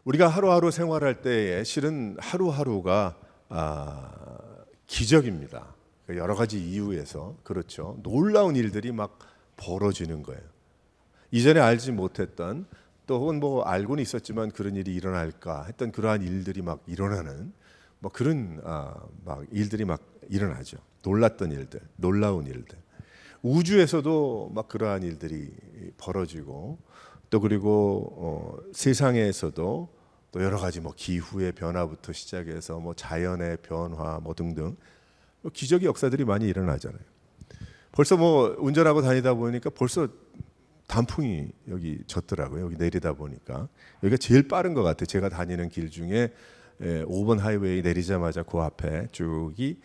우리가 하루하루 생활할 때에 실은 하루하루가 기적입니다. 여러 가지 이유에서 그렇죠. 놀라운 일들이 막 벌어지는 거예요. 이전에 알지 못했던 또 혹은 뭐 알고는 있었지만 그런 일이 일어날까 했던 그러한 일들이 막 일어나는 뭐 그런 막 일들이 막 일어나죠. 놀랐던 일들, 놀라운 일들. 우주에서도 막 그러한 일들이 벌어지고 또 그리고 세상에서도 또 여러 가지 뭐 기후의 변화부터 시작해서 뭐 자연의 변화 뭐 등등 기적의 역사들이 많이 일어나잖아요. 벌써 뭐 운전하고 다니다 보니까 벌써 단풍이 여기 졌더라고요. 여기 내리다 보니까 여기가 제일 빠른 것 같아요. 제가 다니는 길 중에 5번 하이웨이 내리자마자 그 앞에 쭉이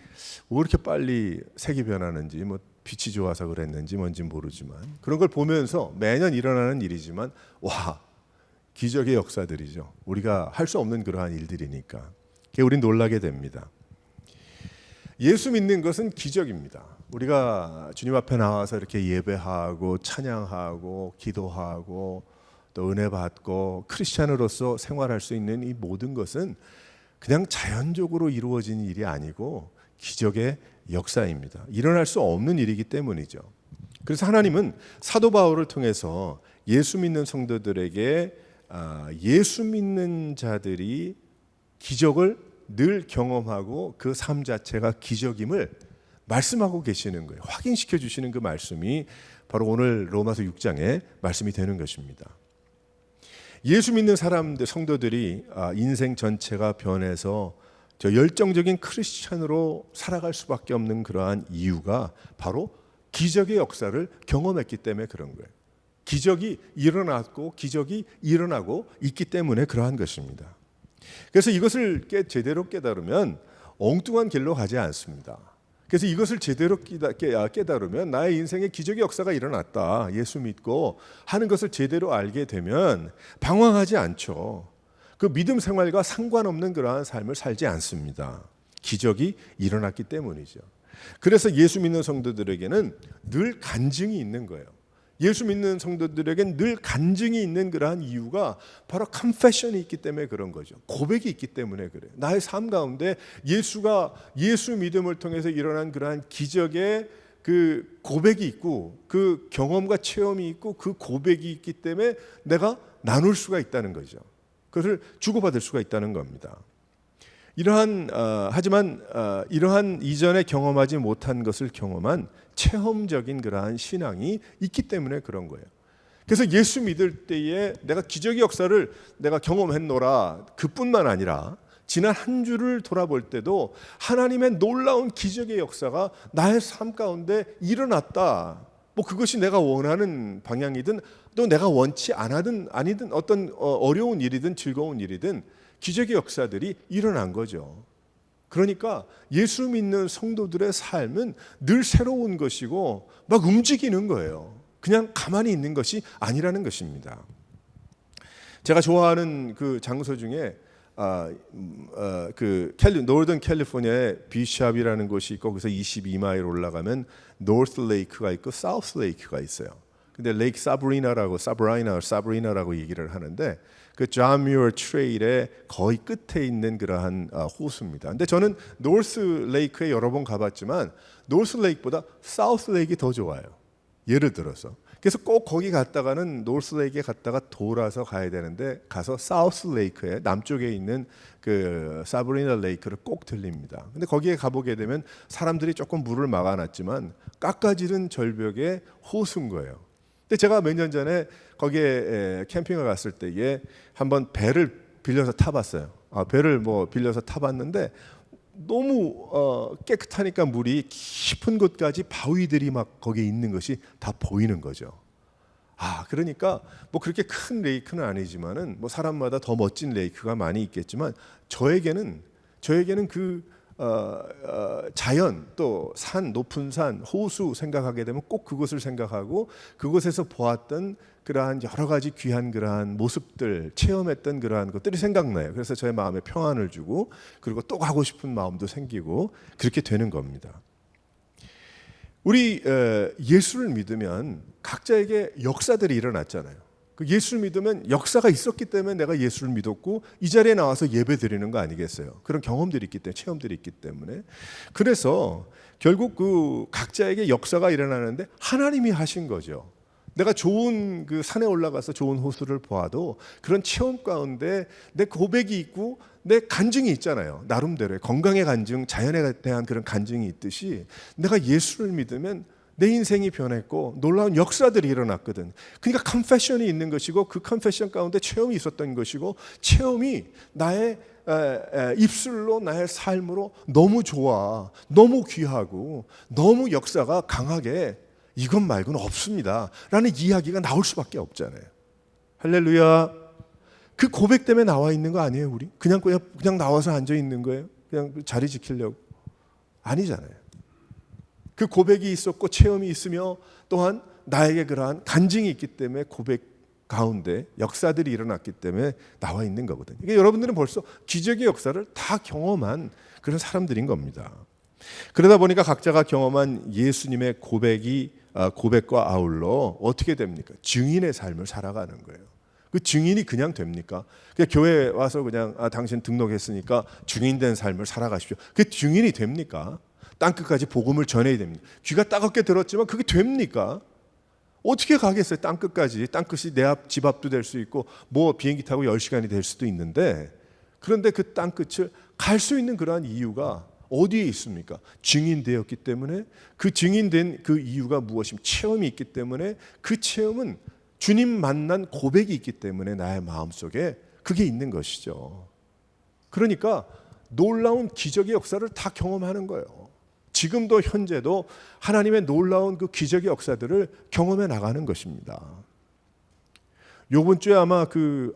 왜 이렇게 빨리 색이 변하는지 뭐 빛이 좋아서 그랬는지 뭔지 모르지만 그런 걸 보면서 매년 일어나는 일이지만 와 기적의 역사들이죠. 우리가 할 수 없는 그러한 일들이니까 그게 우린 놀라게 됩니다. 예수 믿는 것은 기적입니다. 우리가 주님 앞에 나와서 이렇게 예배하고 찬양하고 기도하고 또 은혜 받고 크리스찬으로서 생활할 수 있는 이 모든 것은 그냥 자연적으로 이루어진 일이 아니고 기적의 역사입니다. 일어날 수 없는 일이기 때문이죠. 그래서 하나님은 사도 바울을 통해서 예수 믿는 성도들에게 예수 믿는 자들이 기적을 늘 경험하고 그 삶 자체가 기적임을 말씀하고 계시는 거예요. 확인시켜 주시는 그 말씀이 바로 오늘 로마서 6장의 말씀이 되는 것입니다. 예수 믿는 사람들, 성도들이 인생 전체가 변해서 저 열정적인 크리스찬으로 살아갈 수밖에 없는 그러한 이유가 바로 기적의 역사를 경험했기 때문에 그런 거예요. 기적이 일어났고 기적이 일어나고 있기 때문에 그러한 것입니다. 그래서 이것을 제대로 깨달으면 엉뚱한 길로 가지 않습니다. 그래서 이것을 제대로 깨달으면 나의 인생에 기적의 역사가 일어났다. 예수 믿고 하는 것을 제대로 알게 되면 방황하지 않죠. 그 믿음 생활과 상관없는 그러한 삶을 살지 않습니다. 기적이 일어났기 때문이죠. 그래서 예수 믿는 성도들에게는 늘 간증이 있는 거예요. 예수 믿는 성도들에게는 늘 간증이 있는 그러한 이유가 바로 confession이 있기 때문에 그런 거죠. 고백이 있기 때문에 그래요. 나의 삶 가운데 예수 믿음을 통해서 일어난 그러한 기적의 그 고백이 있고 그 경험과 체험이 있고 그 고백이 있기 때문에 내가 나눌 수가 있다는 거죠. 그것을 주고받을 수가 있다는 겁니다. 하지만 이러한 이전에 경험하지 못한 것을 경험한 체험적인 그러한 신앙이 있기 때문에 그런 거예요. 그래서 예수 믿을 때에 내가 기적의 역사를 내가 경험했노라 그뿐만 아니라 지난 한 주를 돌아볼 때도 하나님의 놀라운 기적의 역사가 나의 삶 가운데 일어났다. 뭐 그것이 내가 원하는 방향이든 또 내가 원치 않아든 아니든 어떤 어려운 일이든 즐거운 일이든 기적의 역사들이 일어난 거죠. 그러니까 예수 믿는 성도들의 삶은 늘 새로운 것이고 막 움직이는 거예요. 그냥 가만히 있는 것이 아니라는 것입니다. 제가 좋아하는 그 장소 중에 노던 캘리포니아에 비샵이라는 곳이 있고 거기서 22마일 올라가면 노스 레이크가 있고 사우스 레이크가 있어요. 근데 레이크 사브리나라고 얘기를 하는데 그 존 뮤어 트레일의 거의 끝에 있는 그러한 호수입니다. 근데 저는 노스 레이크에 여러 번 가봤지만 노스 레이크보다 사우스 레이크가 더 좋아요. 예를 들어서. 그래서 꼭 거기 갔다가는 노스 레이크에 갔다가 돌아서 가야 되는데 가서 사우스 레이크에 남쪽에 있는 그 사브리나 레이크를 꼭 들립니다. 근데 거기에 가보게 되면 사람들이 조금 물을 막아놨지만 깎아지른 절벽의 호수인 거예요. 근데 제가 몇 년 전에 거기에 캠핑을 갔을 때에 한번 배를 빌려서 타봤어요. 배를 빌려서 타봤는데 너무 깨끗하니까 물이 깊은 곳까지 바위들이 막 거기에 있는 것이 다 보이는 거죠. 그러니까 뭐 그렇게 큰 레이크는 아니지만은 뭐 사람마다 더 멋진 레이크가 많이 있겠지만 저에게는 그 자연 또 산, 높은 산, 호수 생각하게 되면 꼭 그것을 생각하고 그곳에서 보았던 그러한 여러 가지 귀한 그러한 모습들, 체험했던 그러한 것들이 생각나요. 그래서 저의 마음에 평안을 주고 그리고 또 가고 싶은 마음도 생기고 그렇게 되는 겁니다. 우리 예수를 믿으면 각자에게 역사들이 일어났잖아요. 그 예수를 믿으면 역사가 있었기 때문에 내가 예수를 믿었고 이 자리에 나와서 예배 드리는 거 아니겠어요? 그런 경험들이 있기 때문에, 체험들이 있기 때문에. 그래서 결국 그 각자에게 역사가 일어나는데 하나님이 하신 거죠. 내가 좋은 그 산에 올라가서 좋은 호수를 보아도 그런 체험 가운데 내 고백이 있고 내 간증이 있잖아요. 나름대로의 건강의 간증, 자연에 대한 그런 간증이 있듯이 내가 예수를 믿으면 내 인생이 변했고 놀라운 역사들이 일어났거든. 그러니까 컨페션이 있는 것이고 그 컨페션 가운데 체험이 있었던 것이고 체험이 나의 입술로 나의 삶으로 너무 좋아, 너무 귀하고 너무 역사가 강하게 이것 말고는 없습니다 라는 이야기가 나올 수밖에 없잖아요. 할렐루야. 그 고백 때문에 나와 있는 거 아니에요 우리? 그냥 나와서 앉아 있는 거예요? 그냥 자리 지키려고? 아니잖아요. 그 고백이 있었고 체험이 있으며 또한 나에게 그러한 간증이 있기 때문에 고백 가운데 역사들이 일어났기 때문에 나와 있는 거거든요. 그러니까 여러분들은 벌써 기적의 역사를 다 경험한 그런 사람들인 겁니다. 그러다 보니까 각자가 경험한 예수님의 고백과 아울러 어떻게 됩니까? 증인의 삶을 살아가는 거예요. 그 증인이 그냥 됩니까? 그냥 교회에 와서 그냥 당신 등록했으니까 증인된 삶을 살아가십시오. 그게 증인이 됩니까? 땅끝까지 복음을 전해야 됩니다. 귀가 따갑게 들었지만 그게 됩니까? 어떻게 가겠어요? 땅끝까지. 땅끝이 내 집 앞도 될 수 있고 뭐 비행기 타고 10시간이 될 수도 있는데 그런데 그 땅끝을 갈 수 있는 그러한 이유가 어디에 있습니까? 증인되었기 때문에 그 증인된 그 이유가 무엇입니까? 체험이 있기 때문에 그 체험은 주님 만난 고백이 있기 때문에 나의 마음속에 그게 있는 것이죠. 그러니까 놀라운 기적의 역사를 다 경험하는 거예요. 지금도 현재도 하나님의 놀라운 그 기적의 역사들을 경험해 나가는 것입니다. 이번 주에 아마 그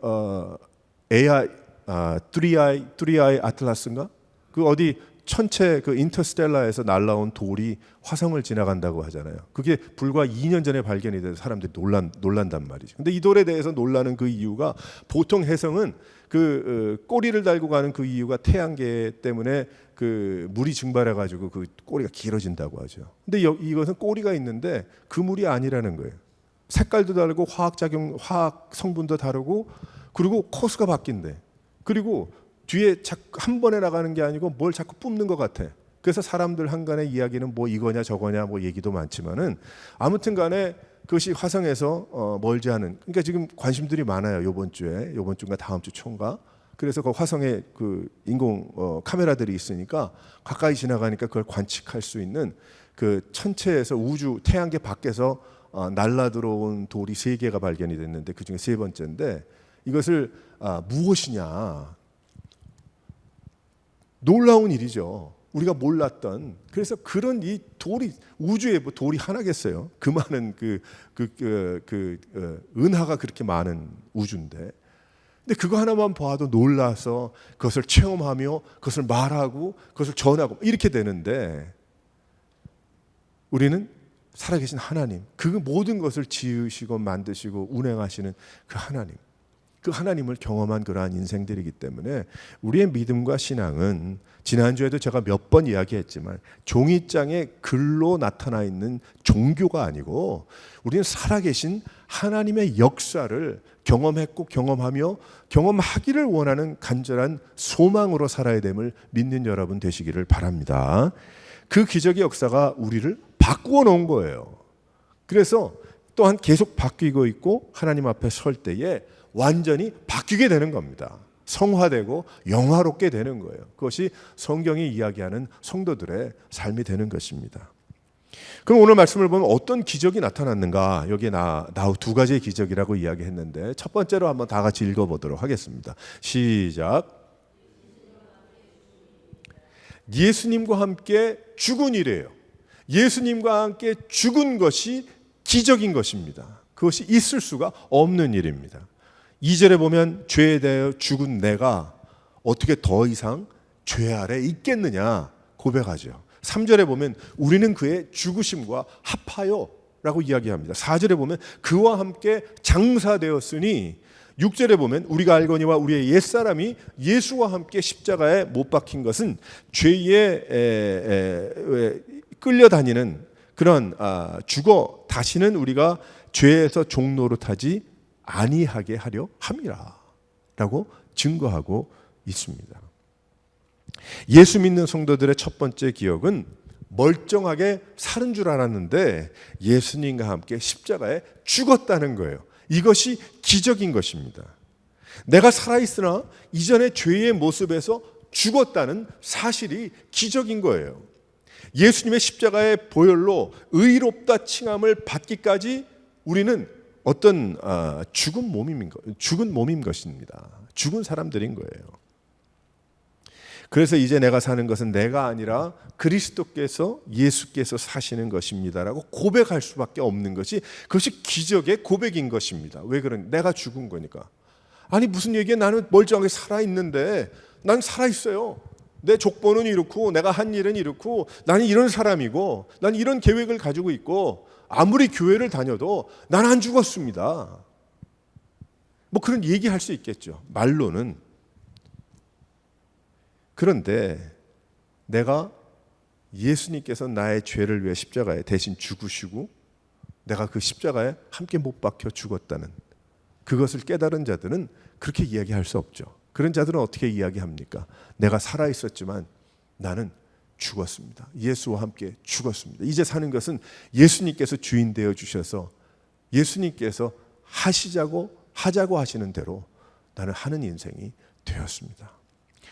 AI 3i 아틀라스인가? 그 어디 천체 그 인터스텔라에서 날라온 돌이 화성을 지나간다고 하잖아요. 그게 불과 2년 전에 발견이 돼서 사람들이 놀란단 말이죠. 근데 이 돌에 대해서 놀라는 그 이유가 보통 해성은 그 꼬리를 달고 가는 그 이유가 태양계 때문에 그 물이 증발해 가지고 그 꼬리가 길어진다고 하죠. 근데 이것은 꼬리가 있는데 그 물이 아니라는 거예요. 색깔도 다르고 화학 성분도 다르고 그리고 코스가 바뀐대. 그리고 뒤에 한 번에 나가는 게 아니고 뭘 자꾸 뿜는 것 같아. 그래서 사람들 한간의 이야기는 뭐 이거냐 저거냐 뭐 얘기도 많지만은 아무튼 간에 그것이 화성에서 멀지 않은, 그러니까 지금 관심들이 많아요. 이번 주인가 다음 주 초인가. 그래서 그 화성에 그 인공 카메라들이 있으니까 가까이 지나가니까 그걸 관측할 수 있는 그 천체에서 우주 태양계 밖에서 날라 들어온 돌이 3개가 발견이 됐는데 그중에 3번째인데 이것을 무엇이냐, 놀라운 일이죠. 우리가 몰랐던. 그래서 그런 이 돌이 우주에 뭐 돌이 하나겠어요. 그 많은 은하가 그렇게 많은 우주인데. 근데 그거 하나만 봐도 놀라서 그것을 체험하며 그것을 말하고 그것을 전하고 이렇게 되는데 우리는 살아계신 하나님, 그 모든 것을 지으시고 만드시고 운행하시는 그 하나님, 그 하나님을 경험한 그러한 인생들이기 때문에 우리의 믿음과 신앙은 지난주에도 제가 몇 번 이야기했지만 종이장에 글로 나타나 있는 종교가 아니고 우리는 살아계신 하나님의 역사를 경험했고 경험하며 경험하기를 원하는 간절한 소망으로 살아야 됨을 믿는 여러분 되시기를 바랍니다. 그 기적의 역사가 우리를 바꾸어 놓은 거예요. 그래서 또한 계속 바뀌고 있고 하나님 앞에 설 때에 완전히 바뀌게 되는 겁니다. 성화되고 영화롭게 되는 거예요. 그것이 성경이 이야기하는 성도들의 삶이 되는 것입니다. 그럼 오늘 말씀을 보면 어떤 기적이 나타났는가? 여기에 나우 2가지의 기적이라고 이야기했는데 첫 번째로 한번 다 같이 읽어보도록 하겠습니다. 시작. 예수님과 함께 죽은 이래요. 예수님과 함께 죽은 것이 기적인 것입니다. 그것이 있을 수가 없는 일입니다. 2절에 보면 죄에 대하여 죽은 내가 어떻게 더 이상 죄 아래 있겠느냐 고백하죠. 3절에 보면 우리는 그의 죽으심과 합하여 라고 이야기합니다. 4절에 보면 그와 함께 장사되었으니 6절에 보면 우리가 알거니와 우리의 옛사람이 예수와 함께 십자가에 못 박힌 것은 죄에 끌려다니는 그런 죽어 다시는 우리가 죄에서 종노릇하지 아니하게 하려 함이라 라고 증거하고 있습니다. 예수 믿는 성도들의 첫 번째 기억은 멀쩡하게 사는 줄 알았는데 예수님과 함께 십자가에 죽었다는 거예요. 이것이 기적인 것입니다. 내가 살아있으나 이전의 죄의 모습에서 죽었다는 사실이 기적인 거예요. 예수님의 십자가의 보혈로 의롭다 칭함을 받기까지 우리는 어떤 죽은 몸인 것입니다. 죽은 사람들인 거예요. 그래서 이제 내가 사는 것은 내가 아니라 그리스도께서 예수께서 사시는 것입니다라고 고백할 수밖에 없는 것이 그것이 기적의 고백인 것입니다. 왜 그러니? 내가 죽은 거니까. 아니 무슨 얘기야? 나는 멀쩡하게 살아있는데 난 살아있어요. 내 족보는 이렇고 내가 한 일은 이렇고 나는 이런 사람이고 난 이런 계획을 가지고 있고 아무리 교회를 다녀도 난 안 죽었습니다. 뭐 그런 얘기할 수 있겠죠. 말로는. 그런데 내가 예수님께서 나의 죄를 위해 십자가에 대신 죽으시고 내가 그 십자가에 함께 못 박혀 죽었다는 그것을 깨달은 자들은 그렇게 이야기할 수 없죠. 그런 자들은 어떻게 이야기합니까? 내가 살아있었지만 나는 죽었습니다. 예수와 함께 죽었습니다. 이제 사는 것은 예수님께서 주인 되어 주셔서 예수님께서 하자고 하시는 대로 나는 하는 인생이 되었습니다.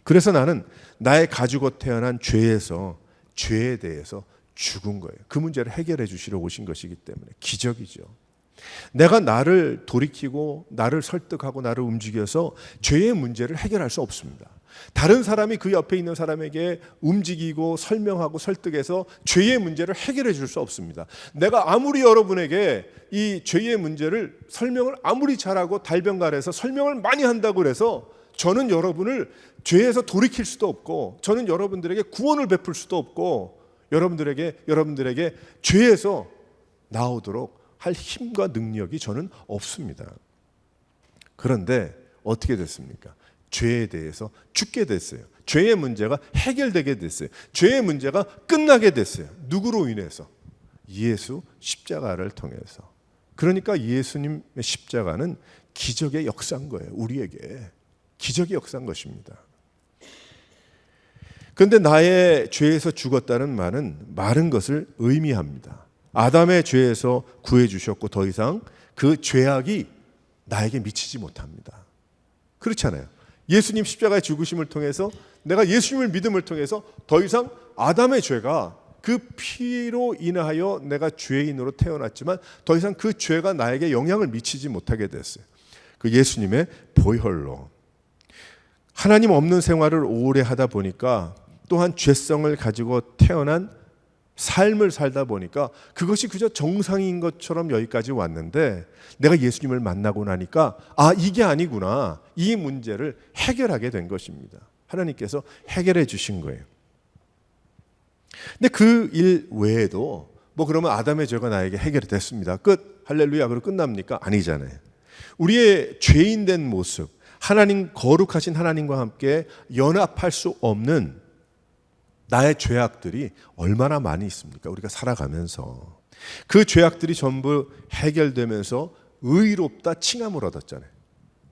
그래서 나는 나의 가지고 태어난 죄에 대해서 죽은 거예요. 그 문제를 해결해 주시러 오신 것이기 때문에 기적이죠. 내가 나를 돌이키고 나를 설득하고 나를 움직여서 죄의 문제를 해결할 수 없습니다. 다른 사람이 그 옆에 있는 사람에게 움직이고 설명하고 설득해서 죄의 문제를 해결해 줄 수 없습니다. 내가 아무리 여러분에게 이 죄의 문제를 설명을 아무리 잘하고 달변가해서 설명을 많이 한다고 해서 저는 여러분을 죄에서 돌이킬 수도 없고 저는 여러분들에게 구원을 베풀 수도 없고 여러분들에게 죄에서 나오도록 할 힘과 능력이 저는 없습니다. 그런데 어떻게 됐습니까? 죄에 대해서 죽게 됐어요. 죄의 문제가 해결되게 됐어요. 죄의 문제가 끝나게 됐어요. 누구로 인해서? 예수 십자가를 통해서. 그러니까 예수님의 십자가는 기적의 역사인 거예요. 우리에게 기적의 역사인 것입니다. 그런데 나의 죄에서 죽었다는 말은 많은 것을 의미합니다. 아담의 죄에서 구해 주셨고 더 이상 그 죄악이 나에게 미치지 못합니다. 그렇잖아요. 예수님 십자가의 죽으심을 통해서 내가 예수님을 믿음을 통해서 더 이상 아담의 죄가 그 피로 인하여 내가 죄인으로 태어났지만 더 이상 그 죄가 나에게 영향을 미치지 못하게 됐어요. 그 예수님의 보혈로. 하나님 없는 생활을 오래 하다 보니까 또한 죄성을 가지고 태어난 삶을 살다 보니까 그것이 그저 정상인 것처럼 여기까지 왔는데 내가 예수님을 만나고 나니까 이게 아니구나. 이 문제를 해결하게 된 것입니다. 하나님께서 해결해 주신 거예요. 근데 그 일 외에도 뭐 그러면 아담의 죄가 나에게 해결이 됐습니다. 끝. 할렐루야. 그러고 끝납니까? 아니잖아요. 우리의 죄인된 모습, 거룩하신 하나님과 함께 연합할 수 없는 나의 죄악들이 얼마나 많이 있습니까? 우리가 살아가면서 그 죄악들이 전부 해결되면서 의롭다 칭함을 얻었잖아요.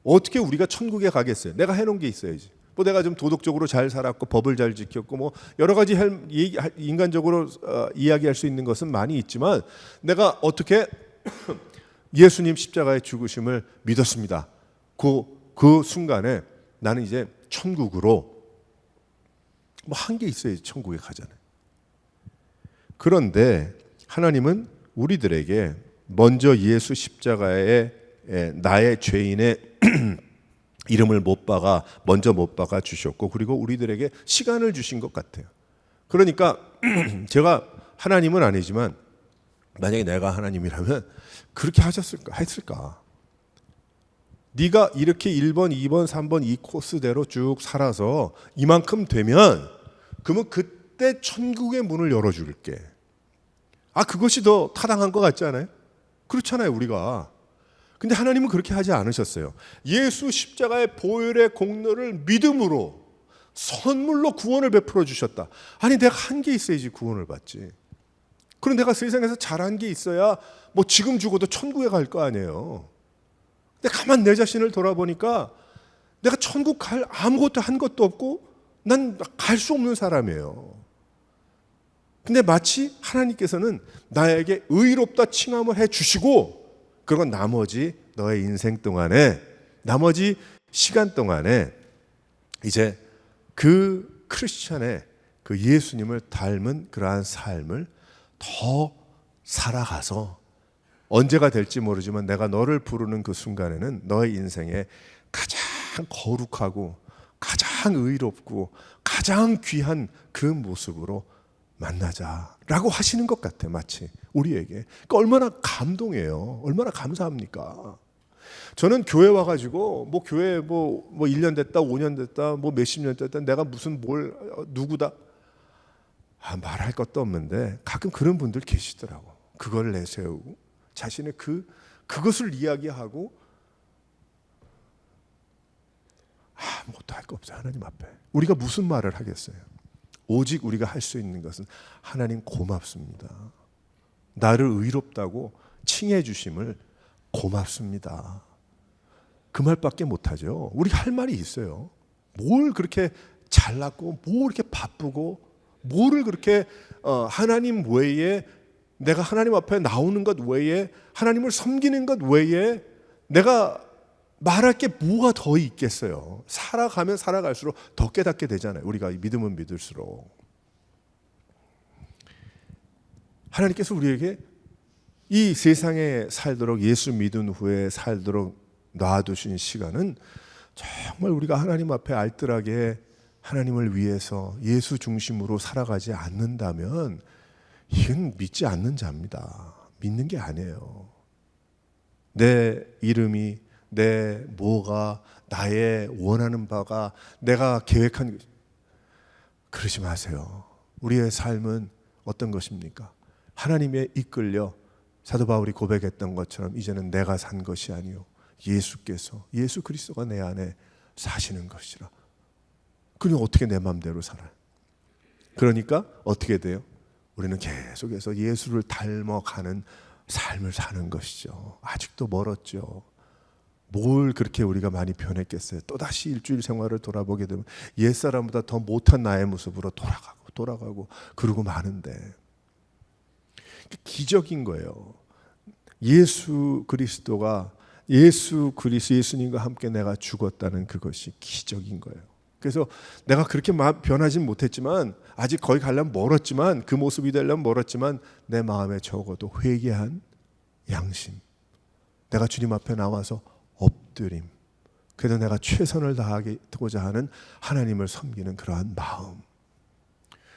어떻게 우리가 천국에 가겠어요? 내가 해놓은 게 있어야지. 뭐 내가 좀 도덕적으로 잘 살았고 법을 잘 지켰고 뭐 여러 가지 인간적으로 이야기할 수 있는 것은 많이 있지만 내가 어떻게 예수님 십자가의 죽으심을 믿었습니다. 그 순간에 나는 이제 천국으로 뭐 한 게 있어야지 천국에 가잖아요. 그런데 하나님은 우리들에게 먼저 예수 십자가에 나의 죄인의 이름을 먼저 못 박아 주셨고 그리고 우리들에게 시간을 주신 것 같아요. 그러니까 제가 하나님은 아니지만 만약에 내가 하나님이라면 그렇게 했을까? 네가 이렇게 1번, 2번, 3번 이 코스대로 쭉 살아서 이만큼 되면 그러면 그때 천국의 문을 열어줄게. 그것이 더 타당한 것 같지 않아요? 그렇잖아요, 우리가. 근데 하나님은 그렇게 하지 않으셨어요. 예수 십자가의 보혈의 공로를 믿음으로 선물로 구원을 베풀어 주셨다. 아니 내가 한 게 있어야지 구원을 받지. 그럼 내가 세상에서 잘한 게 있어야 뭐 지금 죽어도 천국에 갈 거 아니에요. 근데 가만 내 자신을 돌아보니까 내가 천국 갈 아무것도 한 것도 없고 난 갈 수 없는 사람이에요. 근데 마치 하나님께서는 나에게 의롭다 칭함을 해주시고, 그리고 나머지 너의 인생 동안에, 나머지 시간 동안에 이제 그 크리스찬의 그 예수님을 닮은 그러한 삶을 더 살아가서 언제가 될지 모르지만 내가 너를 부르는 그 순간에는 너의 인생에 가장 거룩하고 가장 의롭고 가장 귀한 그 모습으로 만나자라고 하시는 것 같아. 마치 우리에게. 그러니까 얼마나 감동해요. 얼마나 감사합니까? 저는 교회 와가지고 뭐 교회 뭐 1년 됐다 5년 됐다 뭐 몇십 년 됐다 내가 무슨 뭘 누구다 말할 것도 없는데 가끔 그런 분들 계시더라고. 그걸 내세우고 자신의 그것을 이야기하고 아무것도 할 거 없어요. 하나님 앞에 우리가 무슨 말을 하겠어요. 오직 우리가 할 수 있는 것은 하나님 고맙습니다. 나를 의롭다고 칭해 주심을 고맙습니다. 그 말밖에 못하죠. 우리 할 말이 있어요. 뭘 그렇게 잘났고 뭘 이렇게 바쁘고 뭐를 그렇게 하나님 외에 내가 하나님 앞에 나오는 것 외에 하나님을 섬기는 것 외에 내가 말할 게 뭐가 더 있겠어요. 살아가면 살아갈수록 더 깨닫게 되잖아요. 우리가 믿으면 믿을수록. 하나님께서 우리에게 이 세상에 살도록 예수 믿은 후에 살도록 놔두신 시간은 정말 우리가 하나님 앞에 알뜰하게 하나님을 위해서 예수 중심으로 살아가지 않는다면 이건 믿지 않는 자입니다. 믿는 게 아니에요. 내 이름이 내 뭐가 나의 원하는 바가 내가 계획한 것 그러지 마세요. 우리의 삶은 어떤 것입니까? 하나님에 이끌려 사도 바울이 고백했던 것처럼 이제는 내가 산 것이 아니요 예수께서 예수 그리스도가 내 안에 사시는 것이라. 그럼 어떻게 내 마음대로 살아요? 그러니까 어떻게 돼요? 우리는 계속해서 예수를 닮아가는 삶을 사는 것이죠. 아직도 멀었죠. 뭘 그렇게 우리가 많이 변했겠어요. 또다시 일주일 생활을 돌아보게 되면 옛사람보다 더 못한 나의 모습으로 돌아가고 그러고 마는데 기적인 거예요. 예수 그리스도가 예수님과 함께 내가 죽었다는 그것이 기적인 거예요. 그래서 내가 그렇게 변하진 못했지만 아직 거기 가려면 멀었지만 그 모습이 되려면 멀었지만 내 마음에 적어도 회개한 양심, 내가 주님 앞에 나와서 엎드림, 그래도 내가 최선을 다하고자 하는 하나님을 섬기는 그러한 마음,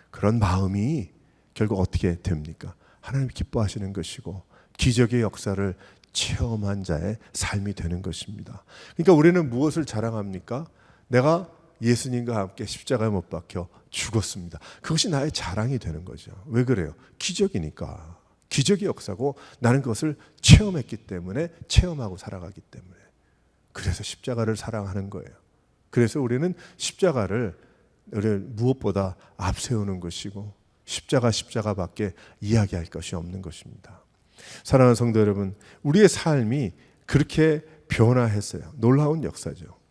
그런 마음이 결국 어떻게 됩니까? 하나님이 기뻐하시는 것이고 기적의 역사를 체험한 자의 삶이 되는 것입니다. 그러니까 우리는 무엇을 자랑합니까? 내가 예수님과 함께 십자가에 못 박혀 죽었습니다. 그것이 나의 자랑이 되는 거죠. 왜 그래요? 기적이니까. 기적의 역사고 나는 그것을 체험했기 때문에 체험하고 살아가기 때문에 그래서 십자가를 사랑하는 거예요. 그래서 우리는 십자가를 무엇보다 앞세우는 것이고 십자가밖에 이야기할 것이 없는 것입니다. 사랑하는 성도 여러분, 우리의 삶이 그렇게 변화했어요. 놀라운 역사죠.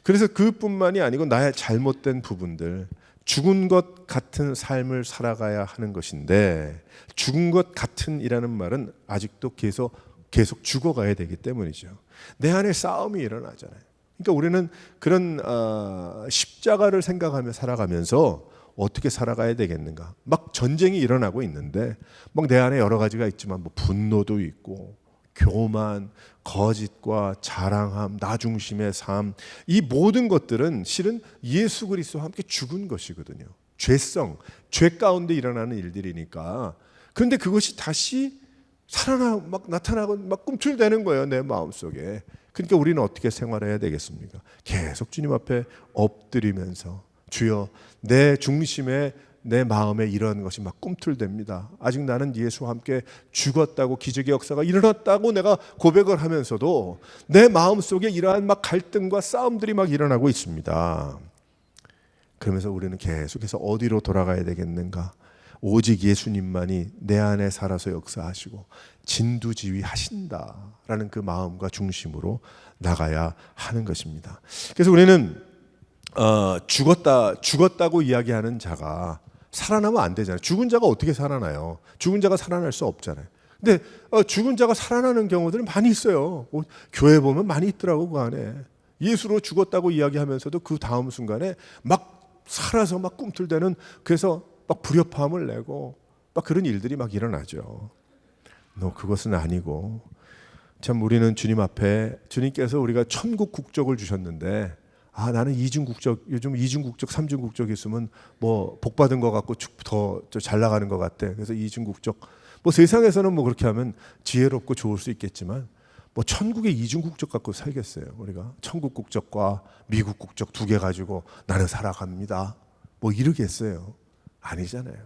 그래서 그뿐만이 아니고 나의 잘못된 부분들, 죽은 것 같은 삶을 살아가야 하는 것인데 죽은 것 같은이라는 말은 아직도 계속 죽어가야 되기 때문이죠. 내 안에 싸움이 일어나잖아요. 그러니까 우리는 그런 십자가를 생각하며 살아가면서 어떻게 살아가야 되겠는가? 막 전쟁이 일어나고 있는데 막 내 안에 여러 가지가 있지만 뭐 분노도 있고 교만, 거짓과 자랑함, 나 중심의 삶, 이 모든 것들은 실은 예수 그리스도와 함께 죽은 것이거든요. 죄 가운데 일어나는 일들이니까. 그런데 그것이 다시 막 나타나고 막 꿈틀대는 거예요, 내 마음속에. 그러니까 우리는 어떻게 생활해야 되겠습니까? 계속 주님 앞에 엎드리면서 주여, 내 중심에 내 마음에 이런 것이 막 꿈틀댑니다. 아직 나는 예수와 함께 죽었다고, 기적의 역사가 일어났다고 내가 고백을 하면서도 내 마음속에 이러한 막 갈등과 싸움들이 막 일어나고 있습니다. 그러면서 우리는 계속해서 어디로 돌아가야 되겠는가? 오직 예수님만이 내 안에 살아서 역사하시고 진두지휘하신다라는 그 마음과 중심으로 나가야 하는 것입니다. 그래서 우리는 죽었다고 이야기하는 자가 살아나면 안 되잖아요. 죽은 자가 어떻게 살아나요? 죽은 자가 살아날 수 없잖아요. 근데 죽은 자가 살아나는 경우들은 많이 있어요. 교회 보면 많이 있더라고. 그 안에 예수로 죽었다고 이야기하면서도 그 다음 순간에 막 살아서 막 꿈틀대는, 그래서 막 불협화음을 내고 막 그런 일들이 막 일어나죠. 그것은 아니고, 참 우리는 주님 앞에, 주님께서 우리가 천국 국적을 주셨는데, 나는 이중 국적, 요즘 이중 국적, 삼중 국적 있으면 뭐 복 받은 것 같고 더 잘 나가는 것 같아. 그래서 이중 국적, 뭐 세상에서는 뭐 그렇게 하면 지혜롭고 좋을 수 있겠지만, 뭐 천국의 이중 국적 갖고 살겠어요. 우리가 천국 국적과 미국 국적 두 개 가지고 나는 살아갑니다, 뭐 이러겠어요? 아니잖아요.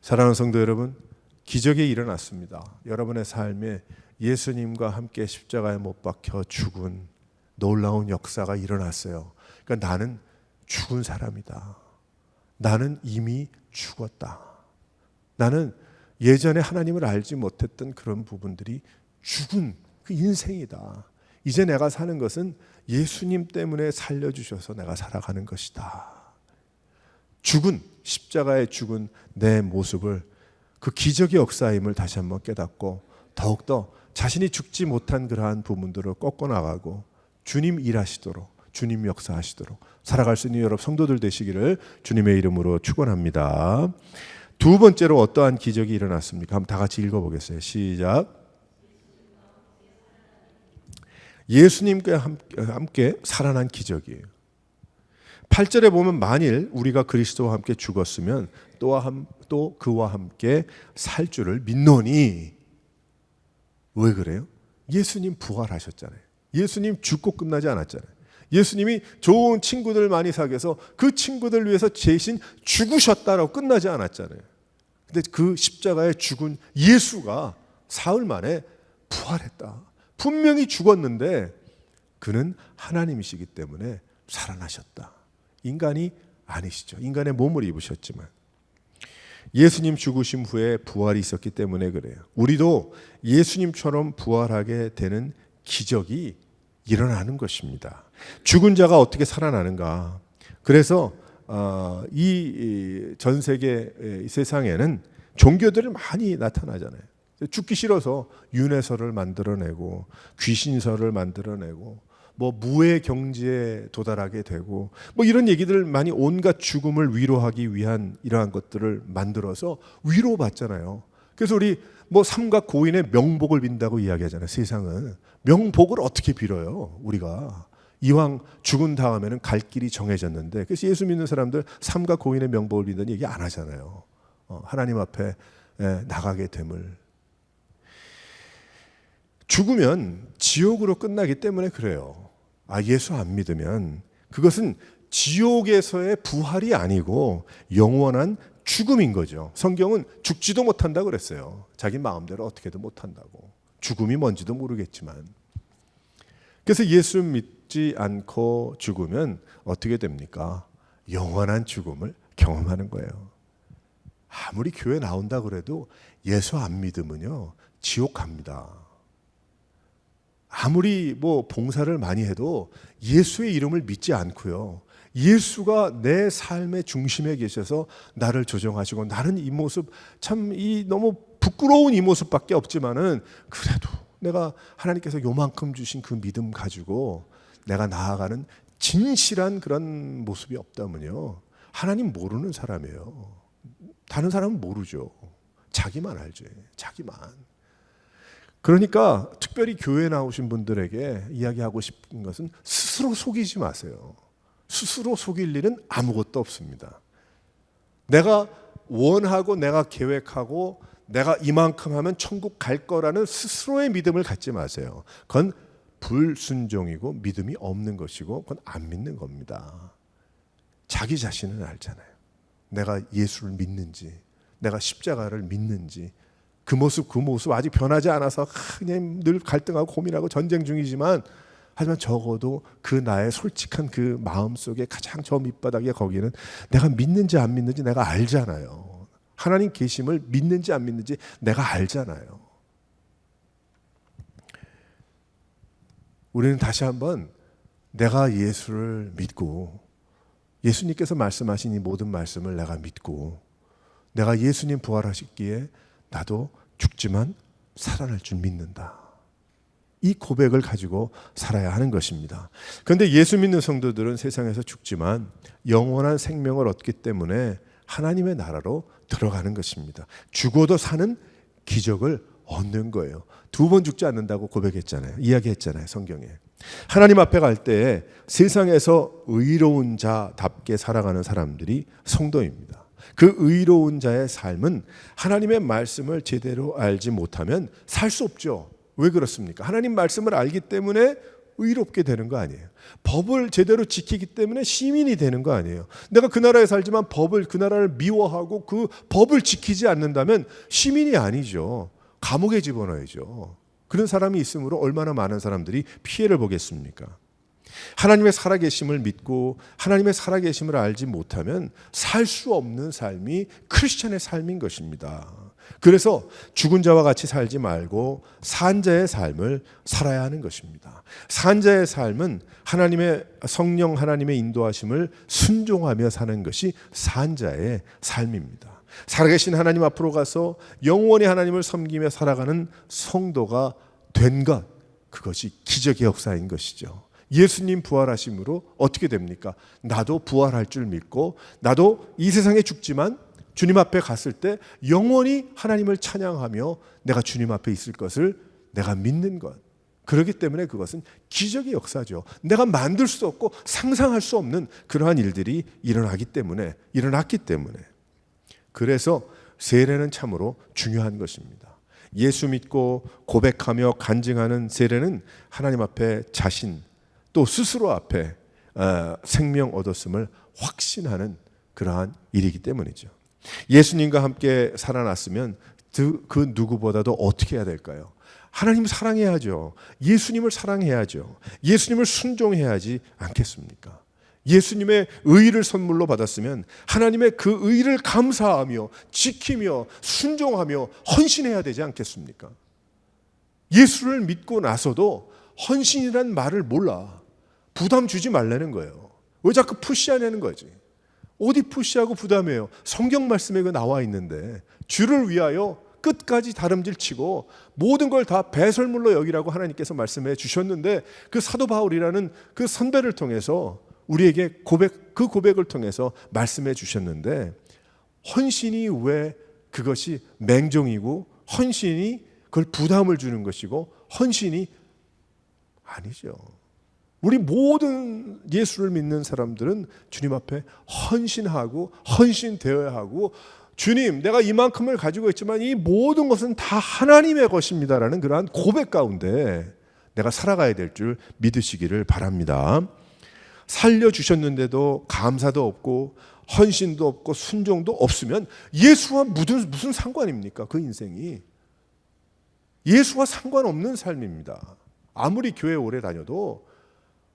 사랑하는 성도 여러분, 기적이 일어났습니다. 여러분의 삶에 예수님과 함께 십자가에 못 박혀 죽은 놀라운 역사가 일어났어요. 그러니까 나는 죽은 사람이다. 나는 이미 죽었다. 나는 예전에 하나님을 알지 못했던 그런 부분들이 죽은 그 인생이다. 이제 내가 사는 것은 예수님 때문에 살려주셔서 내가 살아가는 것이다. 죽은, 십자가에 죽은 내 모습을, 그 기적의 역사임을 다시 한번 깨닫고 더욱더 자신이 죽지 못한 그러한 부분들을 꺾어나가고 주님 일하시도록, 주님 역사하시도록 살아갈 수 있는 여러분 성도들 되시기를 주님의 이름으로 축원합니다. 두 번째로 어떠한 기적이 일어났습니까? 한번 다 같이 읽어보겠어요. 시작. 예수님과 함께 살아난 기적이에요. 8절에 보면 만일 우리가 그리스도와 함께 죽었으면 또 그와 함께 살 줄을 믿노니. 왜 그래요? 예수님 부활하셨잖아요. 예수님 죽고 끝나지 않았잖아요. 예수님이 좋은 친구들 많이 사귀어서 그 친구들 위해서 대신 죽으셨다라고 끝나지 않았잖아요. 근데 그 십자가에 죽은 예수가 사흘 만에 부활했다. 분명히 죽었는데 그는 하나님이시기 때문에 살아나셨다. 인간이 아니시죠. 인간의 몸을 입으셨지만 예수님 죽으심 후에 부활이 있었기 때문에 그래요. 우리도 예수님처럼 부활하게 되는 기적이 일어나는 것입니다. 죽은 자가 어떻게 살아나는가? 그래서 이 전 세계 세상에는 종교들이 많이 나타나잖아요. 죽기 싫어서 윤회설을 만들어내고 귀신설을 만들어내고 뭐 무의 경지에 도달하게 되고 뭐 이런 얘기들 많이, 온갖 죽음을 위로하기 위한 이러한 것들을 만들어서 위로받잖아요. 그래서 우리 뭐 삼각 고인의 명복을 빈다고 이야기하잖아요. 세상은 명복을 어떻게 빌어요? 우리가 이왕 죽은 다음에는 갈 길이 정해졌는데, 그래서 예수 믿는 사람들 삼각 고인의 명복을 빈다는 얘기 안 하잖아요. 하나님 앞에 나가게 됨을. 죽으면 지옥으로 끝나기 때문에 그래요. 예수 안 믿으면 그것은 지옥에서의 부활이 아니고 영원한 죽음인 거죠. 성경은 죽지도 못한다고 그랬어요. 자기 마음대로 어떻게도 못한다고. 죽음이 뭔지도 모르겠지만. 그래서 예수 믿지 않고 죽으면 어떻게 됩니까? 영원한 죽음을 경험하는 거예요. 아무리 교회 나온다 그래도 예수 안 믿으면요, 지옥 갑니다. 아무리 뭐 봉사를 많이 해도 예수의 이름을 믿지 않고요, 예수가 내 삶의 중심에 계셔서 나를 조정하시고, 나는 이 모습 참 너무 부끄러운 이 모습밖에 없지만은 그래도 내가 하나님께서 요만큼 주신 그 믿음 가지고 내가 나아가는 진실한 그런 모습이 없다면요, 하나님 모르는 사람이에요. 다른 사람은 모르죠. 자기만 알죠. 자기만. 그러니까 특별히 교회에 나오신 분들에게 이야기하고 싶은 것은 스스로 속이지 마세요. 스스로 속일 일은 아무것도 없습니다. 내가 원하고 내가 계획하고 내가 이만큼 하면 천국 갈 거라는 스스로의 믿음을 갖지 마세요. 그건 불순종이고 믿음이 없는 것이고 그건 안 믿는 겁니다. 자기 자신은 알잖아요. 내가 예수를 믿는지, 내가 십자가를 믿는지, 그 모습 아직 변하지 않아서 그냥 늘 갈등하고 고민하고 전쟁 중이지만, 하지만 적어도 그 나의 솔직한 그 마음 속에 가장 저 밑바닥에 거기는 내가 믿는지 안 믿는지 내가 알잖아요. 하나님 계심을 믿는지 안 믿는지 내가 알잖아요. 우리는 다시 한번 내가 예수를 믿고 예수님께서 말씀하신 이 모든 말씀을 내가 믿고 내가 예수님 부활하셨기에 나도 죽지만 살아날 줄 믿는다. 이 고백을 가지고 살아야 하는 것입니다. 그런데 예수 믿는 성도들은 세상에서 죽지만 영원한 생명을 얻기 때문에 하나님의 나라로 들어가는 것입니다. 죽어도 사는 기적을 얻는 거예요. 2번 죽지 않는다고 고백했잖아요. 이야기했잖아요. 성경에. 하나님 앞에 갈 때 세상에서 의로운 자답게 살아가는 사람들이 성도입니다. 그 의로운 자의 삶은 하나님의 말씀을 제대로 알지 못하면 살 수 없죠. 왜 그렇습니까? 하나님 말씀을 알기 때문에 의롭게 되는 거 아니에요. 법을 제대로 지키기 때문에 시민이 되는 거 아니에요. 내가 그 나라에 살지만 그 나라를 미워하고 그 법을 지키지 않는다면 시민이 아니죠. 감옥에 집어넣어야죠. 그런 사람이 있으므로 얼마나 많은 사람들이 피해를 보겠습니까? 하나님의 살아계심을 믿고 하나님의 살아계심을 알지 못하면 살 수 없는 삶이 크리스찬의 삶인 것입니다. 그래서 죽은 자와 같이 살지 말고 산 자의 삶을 살아야 하는 것입니다. 산 자의 삶은 하나님의 성령 하나님의 인도하심을 순종하며 사는 것이 산 자의 삶입니다. 살아계신 하나님 앞으로 가서 영원히 하나님을 섬기며 살아가는 성도가 된 것, 그것이 기적의 역사인 것이죠. 예수님 부활하심으로 어떻게 됩니까? 나도 부활할 줄 믿고 나도 이 세상에 죽지만 주님 앞에 갔을 때 영원히 하나님을 찬양하며 내가 주님 앞에 있을 것을 내가 믿는 것. 그렇기 때문에 그것은 기적의 역사죠. 내가 만들 수 없고 상상할 수 없는 그러한 일들이 일어났기 때문에 그래서 세례는 참으로 중요한 것입니다. 예수 믿고 고백하며 간증하는 세례는 하나님 앞에 자신 또 스스로 앞에 생명 얻었음을 확신하는 그러한 일이기 때문이죠. 예수님과 함께 살아났으면 그 누구보다도 어떻게 해야 될까요? 하나님을 사랑해야죠. 예수님을 사랑해야죠. 예수님을 순종해야지 않겠습니까? 예수님의 의를 선물로 받았으면 하나님의 그 의를 감사하며 지키며 순종하며 헌신해야 되지 않겠습니까? 예수를 믿고 나서도 헌신이란 말을 몰라. 부담 주지 말라는 거예요. 왜 자꾸 푸시하냐는 거지. 어디 푸시하고 부담해요. 성경 말씀에 그 나와 있는데 주를 위하여 끝까지 다름질치고 모든 걸 다 배설물로 여기라고 하나님께서 말씀해 주셨는데 그 사도 바울이라는 그 선배를 통해서 우리에게 그 고백을 통해서 말씀해 주셨는데 헌신이 왜 그것이 맹종이고 헌신이 그걸 부담을 주는 것이고 헌신이 아니죠. 우리 모든 예수를 믿는 사람들은 주님 앞에 헌신하고 헌신되어야 하고 주님 내가 이만큼을 가지고 있지만 이 모든 것은 다 하나님의 것입니다라는 그러한 고백 가운데 내가 살아가야 될 줄 믿으시기를 바랍니다. 살려주셨는데도 감사도 없고 헌신도 없고 순종도 없으면 예수와 무슨 상관입니까? 그 인생이 예수와 상관없는 삶입니다. 아무리 교회 오래 다녀도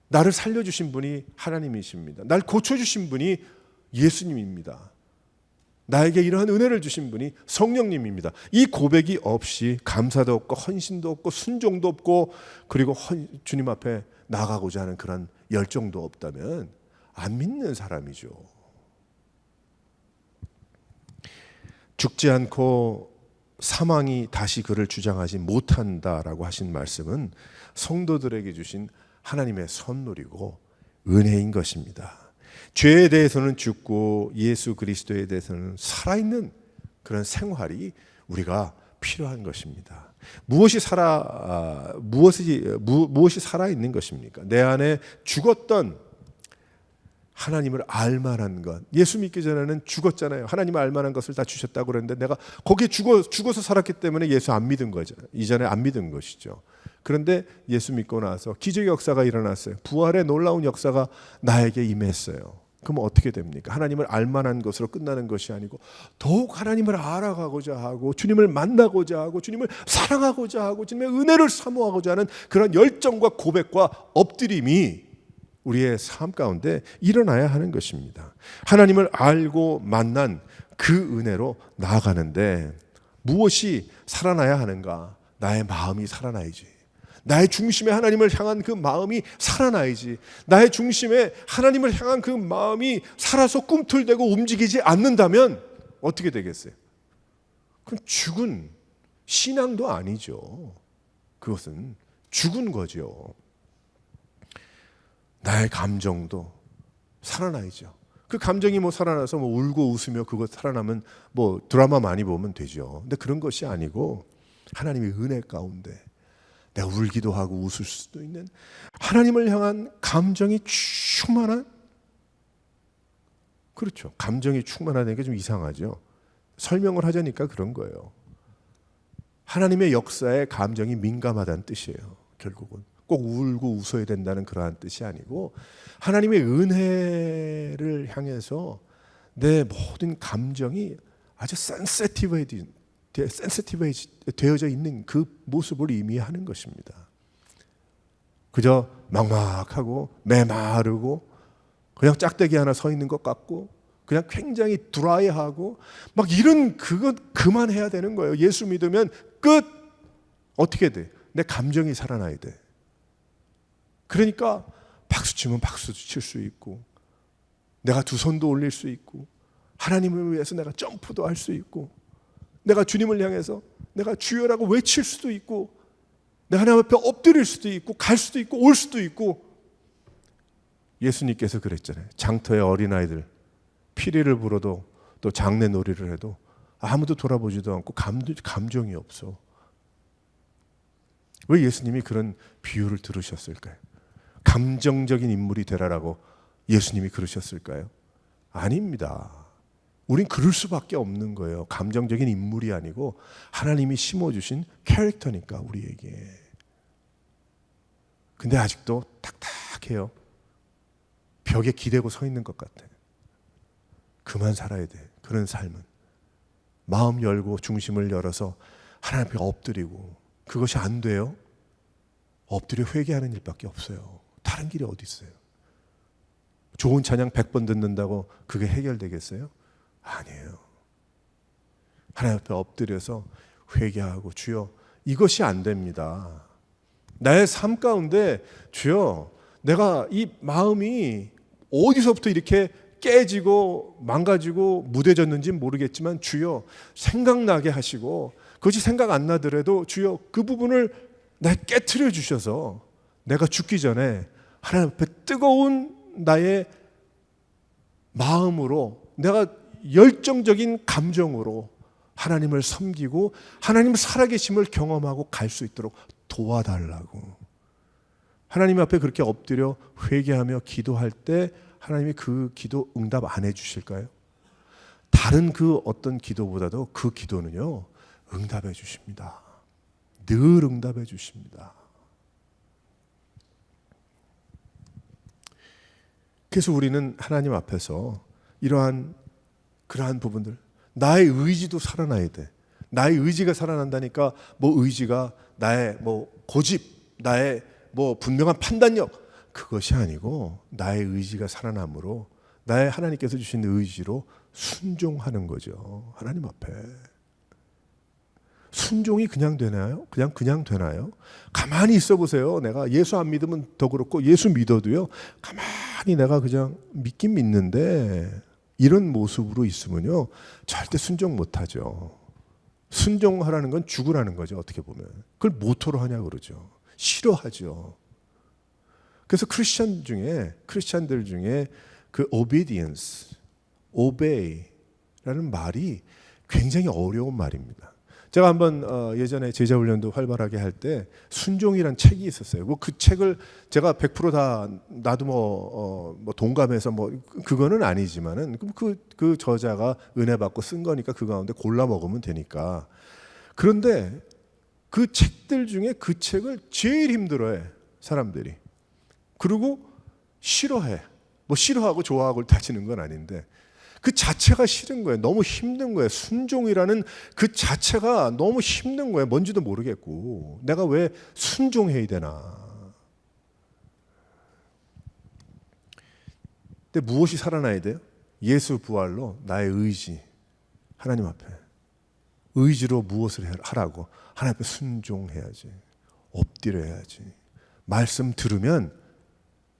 나를 살려주신 분이 하나님이십니다. 날 고쳐주신 분이 예수님입니다. 나에게 이러한 은혜를 주신 분이 성령님입니다. 이 고백이 없이 감사도 없고 헌신도 없고 순종도 없고 그리고 주님 앞에 나가고자 하는 그런 열정도 없다면 안 믿는 사람이죠. 죽지 않고 사망이 다시 그를 주장하지 못한다라고 하신 말씀은 성도들에게 주신 하나님의 선물이고 은혜인 것입니다. 죄에 대해서는 죽고 예수 그리스도에 대해서는 살아있는 그런 생활이 우리가 필요한 것입니다. 무엇이 살아있는 것입니까? 내 안에 죽었던 하나님을 알만한 것. 예수 믿기 전에는 죽었잖아요. 하나님을 알만한 것을 다 주셨다고 그랬는데 내가 거기에 죽어서 살았기 때문에 예수 안 믿은 거죠. 이전에 안 믿은 것이죠. 그런데 예수 믿고 나서 기적의 역사가 일어났어요. 부활의 놀라운 역사가 나에게 임했어요. 그럼 어떻게 됩니까? 하나님을 알만한 것으로 끝나는 것이 아니고 더욱 하나님을 알아가고자 하고 주님을 만나고자 하고 주님을 사랑하고자 하고 주님의 은혜를 사모하고자 하는 그런 열정과 고백과 엎드림이 우리의 삶 가운데 일어나야 하는 것입니다. 하나님을 알고 만난 그 은혜로 나아가는데 무엇이 살아나야 하는가? 나의 마음이 살아나야지. 나의 중심에 하나님을 향한 그 마음이 살아나야지. 나의 중심에 하나님을 향한 그 마음이 살아서 꿈틀대고 움직이지 않는다면 어떻게 되겠어요? 그건 죽은 신앙도 아니죠. 그것은 죽은 거죠. 나의 감정도 살아나야죠. 그 감정이 뭐 살아나서 뭐 울고 웃으며 그것 살아나면 뭐 드라마 많이 보면 되죠. 근데 그런 것이 아니고 하나님의 은혜 가운데 내가 울기도 하고 웃을 수도 있는 하나님을 향한 감정이 충만한, 그렇죠. 감정이 충만하다는 게 좀 이상하죠. 설명을 하자니까 그런 거예요. 하나님의 역사에 감정이 민감하다는 뜻이에요. 결국은 꼭 울고 웃어야 된다는 그러한 뜻이 아니고 하나님의 은혜를 향해서 내 모든 감정이 아주 센시티브해되어져 있는 그 모습을 의미하는 것입니다. 그저 막막하고 메마르고 그냥 짝대기 하나 서 있는 것 같고 그냥 굉장히 드라이하고 막 이런 그거 그만해야 되는 거예요. 예수 믿으면 끝. 어떻게 돼? 내 감정이 살아나야 돼. 그러니까 박수 치면 박수도 칠 수 있고 내가 두 손도 올릴 수 있고 하나님을 위해서 내가 점프도 할 수 있고 내가 주님을 향해서 내가 주여라고 외칠 수도 있고 내가 하나님 앞에 엎드릴 수도 있고 갈 수도 있고 올 수도 있고. 예수님께서 그랬잖아요. 장터의 어린아이들 피리를 불어도 또 장례놀이를 해도 아무도 돌아보지도 않고 감정이 없어. 왜 예수님이 그런 비유를 들으셨을까요? 감정적인 인물이 되라라고 예수님이 그러셨을까요? 아닙니다. 우린 그럴 수밖에 없는 거예요. 감정적인 인물이 아니고 하나님이 심어주신 캐릭터니까 우리에게. 근데 아직도 탁탁해요. 벽에 기대고 서 있는 것 같아. 그만 살아야 돼. 그런 삶은. 마음 열고 중심을 열어서 하나님 앞에 엎드리고. 그것이 안 돼요? 엎드려 회개하는 일밖에 없어요. 다른 길이 어디 있어요? 좋은 찬양 100번 듣는다고 그게 해결되겠어요? 아니에요. 하나님 앞에 엎드려서 회개하고 주여 이것이 안 됩니다. 나의 삶 가운데 주여 내가 이 마음이 어디서부터 이렇게 깨지고 망가지고 무뎌졌는지 모르겠지만 주여 생각나게 하시고 그것이 생각 안 나더라도 주여 그 부분을 날 깨트려 주셔서 내가 죽기 전에 하나님 앞에 뜨거운 나의 마음으로 내가 열정적인 감정으로 하나님을 섬기고 하나님 살아계심을 경험하고 갈 수 있도록 도와달라고. 하나님 앞에 그렇게 엎드려 회개하며 기도할 때 하나님이 그 기도 응답 안 해주실까요? 다른 그 어떤 기도보다도 그 기도는요 응답해 주십니다. 늘 응답해 주십니다. 그래서 우리는 하나님 앞에서 그러한 부분들, 나의 의지도 살아나야 돼. 나의 의지가 살아난다니까 뭐 의지가 나의 뭐 고집, 나의 뭐 분명한 판단력 그것이 아니고 나의 의지가 살아남으로 나의 하나님께서 주신 의지로 순종하는 거죠. 하나님 앞에. 순종이 그냥 되나요? 그냥 되나요? 가만히 있어 보세요. 내가 예수 안 믿으면 더 그렇고 예수 믿어도요. 가만히 내가 그냥 믿긴 믿는데 이런 모습으로 있으면요. 절대 순종 못 하죠. 순종하라는 건 죽으라는 거죠. 어떻게 보면. 그걸 모토로 하냐 그러죠. 싫어하죠. 그래서 크리스찬들 중에 그 obedience, obey라는 말이 굉장히 어려운 말입니다. 제가 한번 예전에 제자훈련도 활발하게 할 때 순종이란 책이 있었어요. 뭐 그 책을 제가 100% 다 나도 뭐 동감해서 뭐 그거는 아니지만은 그 저자가 은혜 받고 쓴 거니까 그 가운데 골라 먹으면 되니까. 그런데 그 책들 중에 그 책을 제일 힘들어해 사람들이. 그리고 싫어해. 뭐 싫어하고 좋아하고 따지는 건 아닌데 그 자체가 싫은 거예요. 너무 힘든 거예요. 순종이라는 그 자체가 너무 힘든 거예요. 뭔지도 모르겠고 내가 왜 순종해야 되나. 근데 무엇이 살아나야 돼요? 예수 부활로 나의 의지, 하나님 앞에 의지로 무엇을 하라고? 하나님 앞에 순종해야지, 엎드려야지. 말씀 들으면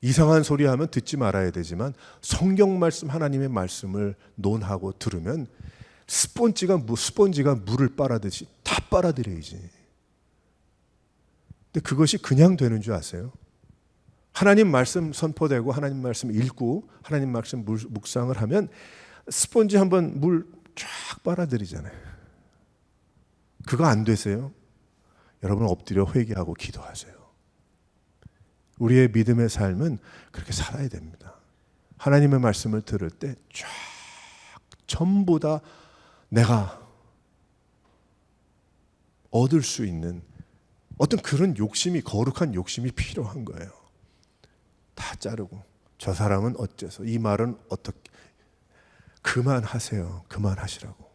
이상한 소리 하면 듣지 말아야 되지만 성경 말씀, 하나님의 말씀을 논하고 들으면 스펀지가 물을 빨아들이듯이 다 빨아들여야지. 근데 그것이 그냥 되는 줄 아세요? 하나님 말씀 선포되고 하나님 말씀 읽고 하나님 말씀 묵상을 하면 스펀지 한번 물 쫙 빨아들이잖아요. 그거 안 되세요? 여러분 엎드려 회개하고 기도하세요. 우리의 믿음의 삶은 그렇게 살아야 됩니다. 하나님의 말씀을 들을 때 쫙 전부 다 내가 얻을 수 있는 어떤 그런 욕심이, 거룩한 욕심이 필요한 거예요. 다 자르고 저 사람은 어째서, 이 말은 어떻게, 그만하세요. 그만하시라고.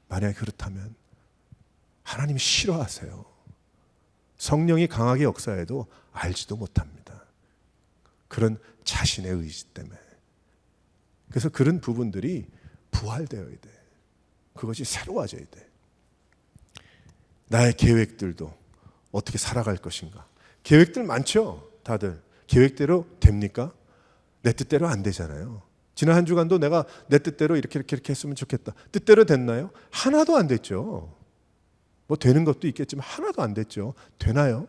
만약에 그렇다면 하나님이 싫어하세요. 성령이 강하게 역사해도 알지도 못합니다. 그런 자신의 의지 때문에. 그래서 그런 부분들이 부활되어야 돼. 그것이 새로워져야 돼. 나의 계획들도 어떻게 살아갈 것인가. 계획들 많죠, 다들. 계획대로 됩니까? 내 뜻대로 안 되잖아요. 지난 한 주간도 내가 내 뜻대로 이렇게 했으면 좋겠다. 뜻대로 됐나요? 하나도 안 됐죠. 뭐 되는 것도 있겠지만 하나도 안 됐죠. 되나요?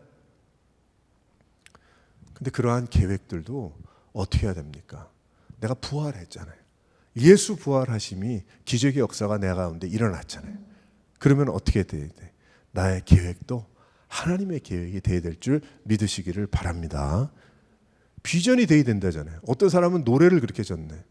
근데 그러한 계획들도 어떻게 해야 됩니까? 내가 부활했잖아요. 예수 부활하심이 기적의 역사가 내 가운데 일어났잖아요. 그러면 어떻게 돼야 돼? 나의 계획도 하나님의 계획이 돼야 될 줄 믿으시기를 바랍니다. 비전이 돼야 된다잖아요. 어떤 사람은 노래를 그렇게 졌네.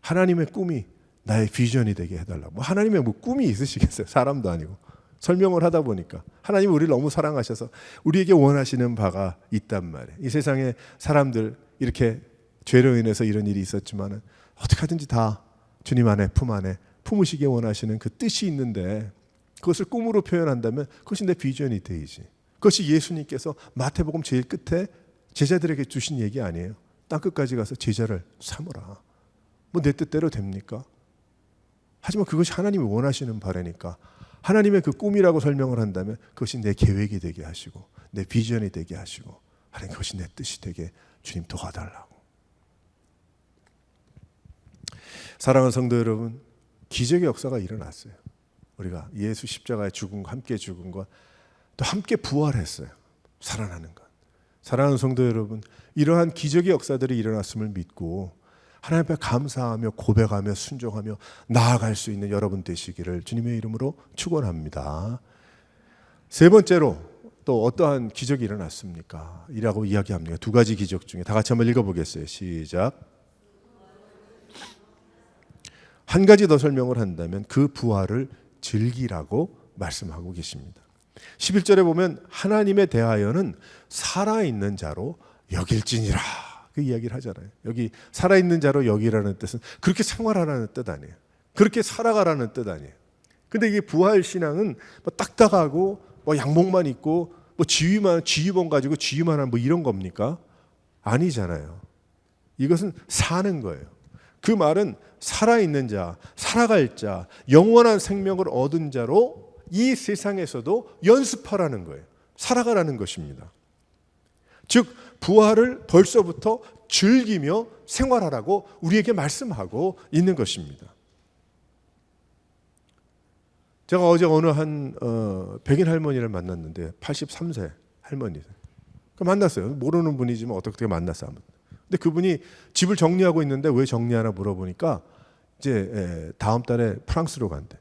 하나님의 꿈이 나의 비전이 되게 해달라고. 뭐 하나님의 뭐 꿈이 있으시겠어요? 사람도 아니고. 설명을 하다 보니까 하나님이 우리를 너무 사랑하셔서 우리에게 원하시는 바가 있단 말이에요. 이 세상에 사람들 이렇게 죄로 인해서 이런 일이 있었지만 어떻게 하든지 다 주님 안에, 품 안에 품으시기 원하시는 그 뜻이 있는데 그것을 꿈으로 표현한다면 그것이 내 비전이 되지. 그것이 예수님께서 마태복음 제일 끝에 제자들에게 주신 얘기 아니에요. 땅끝까지 가서 제자를 삼으라. 뭐 내 뜻대로 됩니까? 하지만 그것이 하나님이 원하시는 바라니까 하나님의 그 꿈이라고 설명을 한다면 그것이 내 계획이 되게 하시고 내 비전이 되게 하시고 하나님 그것이 내 뜻이 되게 주님 도와달라고. 사랑하는 성도 여러분, 기적의 역사가 일어났어요. 우리가 예수 십자가에 죽음과 함께 죽은 것, 또 함께 부활했어요. 살아나는 것. 사랑하는 성도 여러분, 이러한 기적의 역사들이 일어났음을 믿고 하나님 앞에 감사하며 고백하며 순종하며 나아갈 수 있는 여러분 되시기를 주님의 이름으로 축원합니다. 세 번째로 또 어떠한 기적이 일어났습니까? 이라고 이야기합니다. 두 가지 기적 중에 다 같이 한번 읽어보겠어요. 시작. 한 가지 더 설명을 한다면 그 부활을 즐기라고 말씀하고 계십니다. 11절에 보면 하나님에 대하여는 살아있는 자로 여길지니라 그 이야기를 하잖아요. 여기 살아있는 자로 여기라는 뜻은 그렇게 생활하라는 뜻 아니에요. 그렇게 살아가라는 뜻 아니에요. 근데 이게 부활 신앙은 뭐 딱딱하고 뭐 양복만 입고 뭐 지휘만 가지고 지휘만 하는 뭐 이런 겁니까? 아니잖아요. 이것은 사는 거예요. 그 말은 살아있는 자, 살아갈 자, 영원한 생명을 얻은 자로 이 세상에서도 연습하라는 거예요. 살아가라는 것입니다. 즉 부활을 벌써부터 즐기며 생활하라고 우리에게 말씀하고 있는 것입니다. 제가 어제 어느 한 백인 할머니를 만났는데 83세 할머니 만났어요. 모르는 분이지만 어떻게 만났어요. 근데 그분이 집을 정리하고 있는데 왜 정리하나 물어보니까 이제 다음 달에 프랑스로 간대.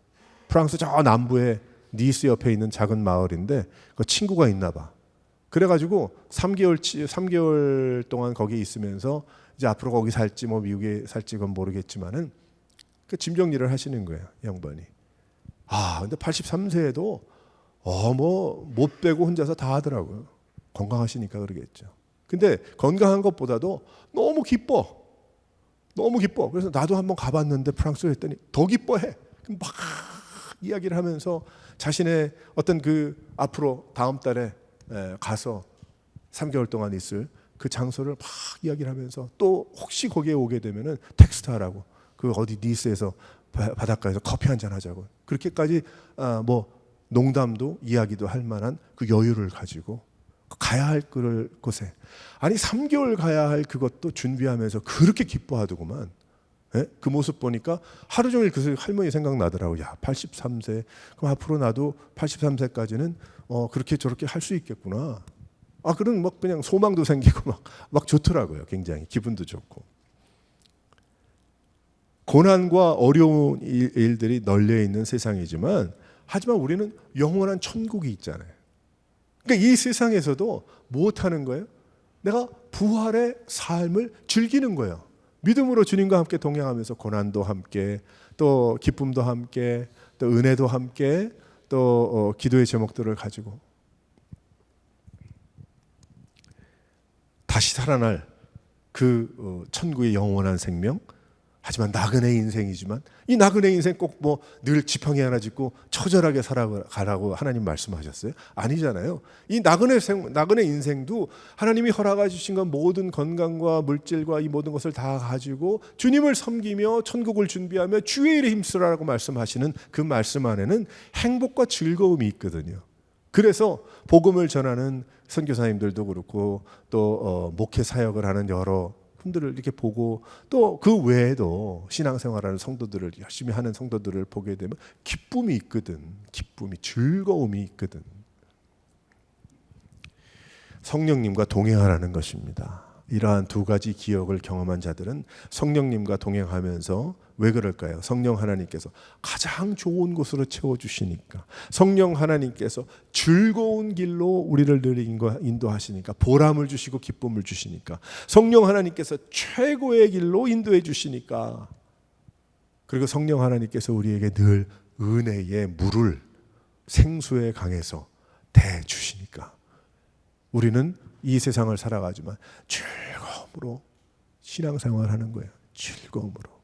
프랑스 저 남부에 니스 옆에 있는 작은 마을인데 그 친구가 있나 봐. 그래가지고 3개월 동안 거기 있으면서 이제 앞으로 거기 살지 뭐 미국에 살지 그건 모르겠지만은 그 짐 정리를 하시는 거예요, 양반이. 아, 근데 83세에도 뭐 못 빼고 혼자서 다 하더라고요. 건강하시니까 그러겠죠. 근데 건강한 것보다도 너무 기뻐. 너무 기뻐. 그래서 나도 한번 가봤는데 프랑스에 했더니 더 기뻐해. 막 이야기를 하면서 자신의 어떤 그 앞으로 다음 달에 가서 3개월 동안 있을 그 장소를 막 이야기를 하면서 또 혹시 거기에 오게 되면은 텍스트하라고, 그 어디 니스에서 바닷가에서 커피 한잔 하자고, 그렇게까지 뭐 농담도 이야기도 할 만한 그 여유를 가지고 가야 할 곳에, 아니 3개월 가야 할 그것도 준비하면서 그렇게 기뻐하더구만. 예? 그 모습 보니까 하루 종일 그 할머니 생각나더라고. 야, 83세. 그럼 앞으로 나도 83세까지는 그렇게 저렇게 할 수 있겠구나. 그런 뭐 그냥 소망도 생기고 막 좋더라고요. 굉장히 기분도 좋고. 고난과 어려운 일들이 널려 있는 세상이지만, 하지만 우리는 영원한 천국이 있잖아요. 그러니까 이 세상에서도 무엇하는 거예요? 내가 부활의 삶을 즐기는 거예요. 믿음으로 주님과 함께 동행하면서 고난도 함께, 또 기쁨도 함께, 또 은혜도 함께, 또 기도의 제목들을 가지고 다시 살아날 그 천국의 영원한 생명. 하지만 나그네 인생이지만 이 나그네 인생 꼭 뭐 늘 지팡이 하나 짚고 처절하게 살아가라고 하나님 말씀하셨어요? 아니잖아요. 이 나그네 인생도 하나님이 허락해 주신 건 모든 건강과 물질과 이 모든 것을 다 가지고 주님을 섬기며 천국을 준비하며 주의 일에 힘쓰라고 말씀하시는 그 말씀 안에는 행복과 즐거움이 있거든요. 그래서 복음을 전하는 선교사님들도 그렇고, 또 목회 사역을 하는 여러 분들을 이렇게 보고, 또 그 외에도 신앙생활하는 성도들을 열심히 하는 성도들을 보게 되면 기쁨이 있거든. 기쁨이, 즐거움이 있거든. 성령님과 동행하라는 것입니다. 이러한 두 가지 기억을 경험한 자들은 성령님과 동행하면서, 왜 그럴까요? 성령 하나님께서 가장 좋은 곳으로 채워주시니까, 성령 하나님께서 즐거운 길로 우리를 늘 인도하시니까, 보람을 주시고 기쁨을 주시니까, 성령 하나님께서 최고의 길로 인도해 주시니까, 그리고 성령 하나님께서 우리에게 늘 은혜의 물을 생수의 강에서 대주시니까 우리는 이 세상을 살아가지만 즐거움으로 신앙생활하는 거예요. 즐거움으로.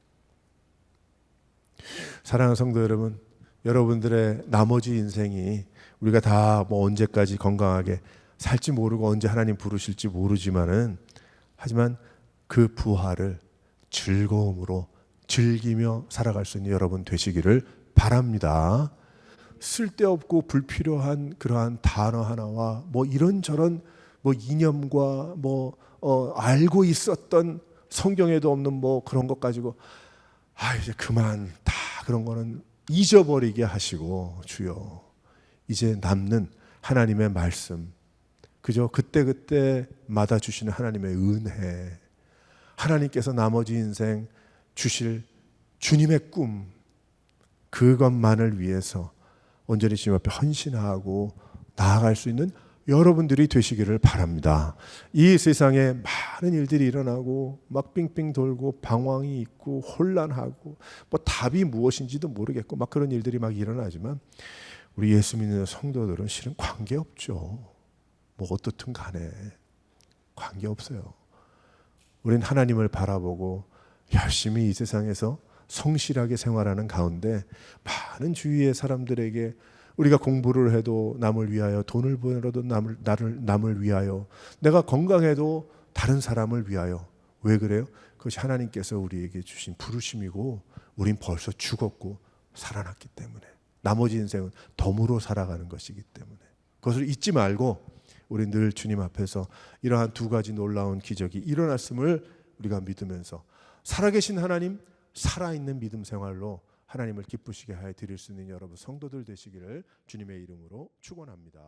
사랑하는 성도 여러분, 여러분들의 나머지 인생이 우리가 다 뭐 언제까지 건강하게 살지 모르고 언제 하나님 부르실지 모르지만은, 하지만 그 부활을 즐거움으로 즐기며 살아갈 수 있는 여러분 되시기를 바랍니다. 쓸데없고 불필요한 그러한 단어 하나와 뭐 이런저런 뭐 이념과 뭐 알고 있었던 성경에도 없는 뭐 그런 것 가지고 이제 그만, 다 그런 거는 잊어버리게 하시고, 주여 이제 남는 하나님의 말씀, 그저 그때그때마다 주시는 하나님의 은혜, 하나님께서 나머지 인생 주실 주님의 꿈, 그것만을 위해서 온전히 주님 앞에 헌신하고 나아갈 수 있는 여러분들이 되시기를 바랍니다. 이 세상에 많은 일들이 일어나고 막 빙빙 돌고 방황이 있고 혼란하고 뭐 답이 무엇인지도 모르겠고 막 그런 일들이 막 일어나지만, 우리 예수 믿는 성도들은 실은 관계없죠. 뭐 어떻든 간에 관계없어요. 우린 하나님을 바라보고 열심히 이 세상에서 성실하게 생활하는 가운데, 많은 주위의 사람들에게 우리가 공부를 해도 남을 위하여, 돈을 벌어도 남을 위하여, 내가 건강해도 다른 사람을 위하여. 왜 그래요? 그것이 하나님께서 우리에게 주신 부르심이고, 우린 벌써 죽었고 살아났기 때문에, 나머지 인생은 덤으로 살아가는 것이기 때문에, 그것을 잊지 말고 우리 늘 주님 앞에서 이러한 두 가지 놀라운 기적이 일어났음을 우리가 믿으면서, 살아계신 하나님, 살아있는 믿음 생활로 하나님을 기쁘시게 하여 드릴 수 있는 여러분 성도들 되시기를 주님의 이름으로 축원합니다.